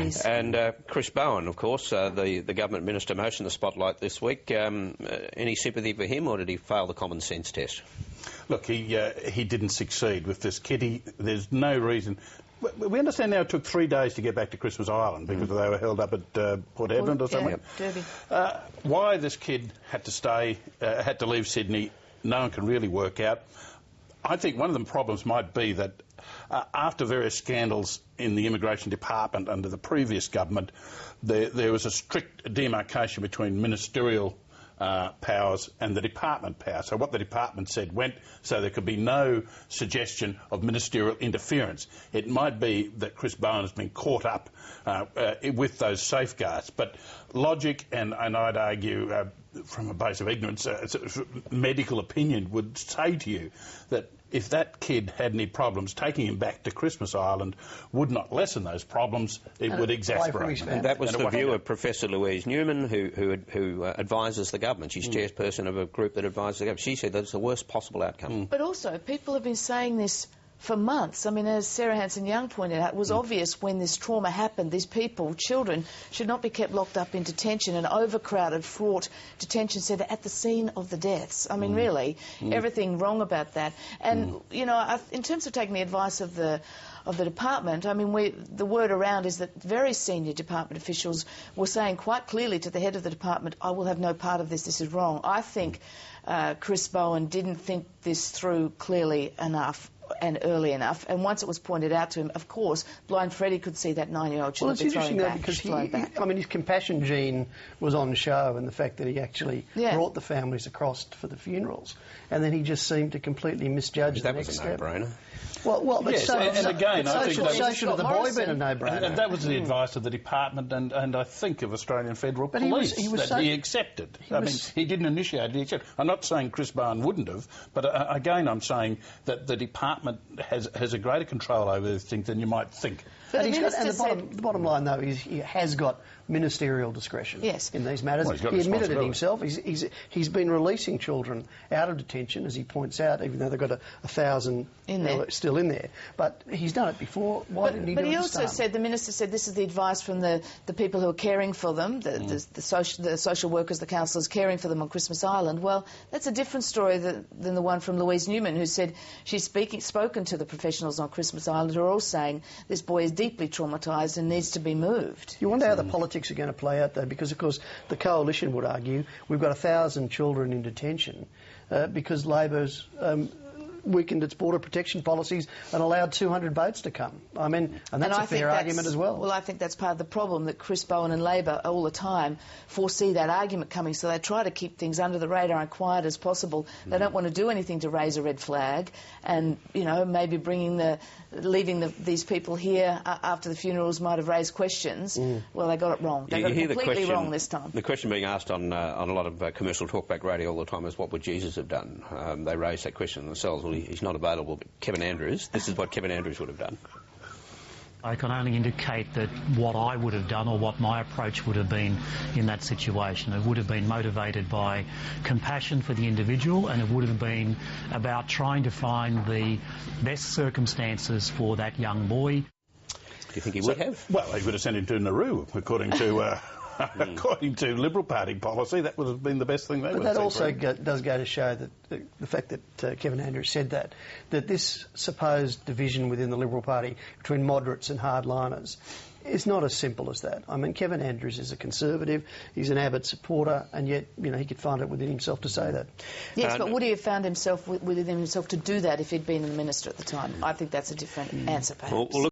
is. And Chris Bowen, of course, the government minister most in the spotlight this week. Any sympathy for him, or did he fail the common sense test? Look, he didn't succeed with this kid. There's no reason. We understand now it took 3 days to get back to Christmas Island because they were held up at Port Edmund or something. Derby. Why this kid had to leave Sydney, no one can really work out. I think one of the problems might be that after various scandals in the immigration department under the previous government, there was a strict demarcation between ministerial powers and the department power. So what the department said went, so there could be no suggestion of ministerial interference. It might be that Chris Bowen has been caught up with those safeguards, but logic and I'd argue from a base of ignorance, medical opinion would say to you that if that kid had any problems, taking him back to Christmas Island would not lessen those problems, it would exasperate them. And that was the view of Professor Louise Newman, who advises the government. She's chairperson of a group that advises the government. She said that's the worst possible outcome. But also, people have been saying this for months. I mean, as Sarah Hanson-Young pointed out, it was obvious when this trauma happened, these people, children, should not be kept locked up in detention, an overcrowded, fraught detention centre at the scene of the deaths. I mean, really, everything wrong about that. And, you know, in terms of taking the advice of the department, I mean, the word around is that very senior department officials were saying quite clearly to the head of the department, I will have no part of this is wrong. I think Chris Bowen didn't think this through clearly enough and early enough, and once it was pointed out to him, of course, blind Freddie could see that 9-year-old should be thrown back. Because I mean, his compassion gene was on show, and the fact that he actually brought the families across for the funerals, and then he just seemed to completely misjudge the next step. That was a no-brainer. Well, but yes, and again, I think so should have the boy been a no-brainer. And that was the advice of the department and I think of Australian Federal Police he accepted. He didn't initiate it, he accepted. I'm not saying Chris Bowen wouldn't have, but again, I'm saying that the department has a greater control over these things than you might think. And the bottom line, though, is he has got ministerial discretion in these matters. Well, he admitted it himself. He's been releasing children out of detention, as he points out, even though they've got 1,000 still in there. But he's done it before. Why didn't he do it? But he also said, the minister said, this is the advice from the people who are caring for them, the social workers, the counsellors caring for them on Christmas Island. Well, that's a different story than the one from Louise Newman, who said she's spoken to the professionals on Christmas Island who are all saying this boy is deeply traumatised and needs to be moved. You wonder how the politics are going to play out, though, because, of course, the coalition would argue we've got 1,000 children in detention because Labor's weakened its border protection policies and allowed 200 boats to come. I mean, and that's a fair argument as well. Well, I think that's part of the problem, that Chris Bowen and Labor all the time foresee that argument coming, so they try to keep things under the radar and quiet as possible. They don't want to do anything to raise a red flag, and, you know, maybe leaving these people here after the funerals might have raised questions. Well, they got it wrong. They got it completely wrong this time. The question being asked on a lot of commercial talkback radio all the time is, what would Jesus have done? They raise that question themselves. Well, he's not available, but Kevin Andrews, this is what Kevin Andrews would have done. I can only indicate that what I would have done, or what my approach would have been in that situation. It would have been motivated by compassion for the individual, and it would have been about trying to find the best circumstances for that young boy. Do you think he would have? Well, he would have sent him to Nauru, according to according to Liberal Party policy. That would have been the best thing they would have. But that also does go to show that the fact that Kevin Andrews said that this supposed division within the Liberal Party between moderates and hardliners is not as simple as that. I mean, Kevin Andrews is a Conservative, he's an Abbott supporter, and yet, you know, he could find it within himself to say that. Yes, but would he have found himself within himself to do that if he'd been the minister at the time? I think that's a different answer, perhaps. Well,